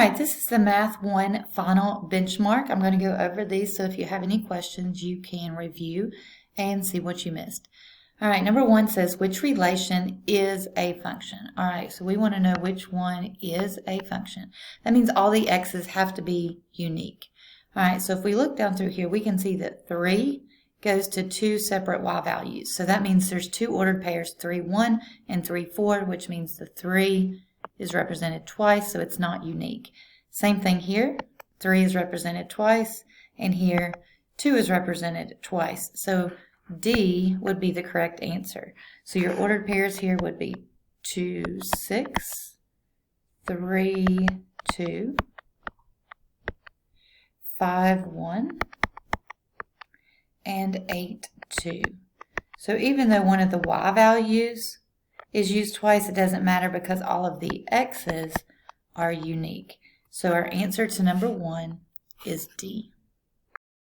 right, this is the Math 1 final benchmark. I'm going to go over these, so if you have any questions, you can review and see what you missed. All right, number 1 says, which relation is a function? All right, so we want to know which one is a function. That means all the x's have to be unique. All right, so if we look down through here, we can see that 3 goes to 2 separate y values. So that means there's 2 ordered pairs, 3, 1 and 3, 4, which means the 3 is represented twice, so it's not unique. Same thing here, 3 is represented twice, and here 2 is represented twice. So D would be the correct answer. So your ordered pairs here would be 2, 6, 3, 2, 5, 1, and 8, 2. So even though one of the y values is used twice, it doesn't matter because all of the x's are unique. So our answer to number 1 is D.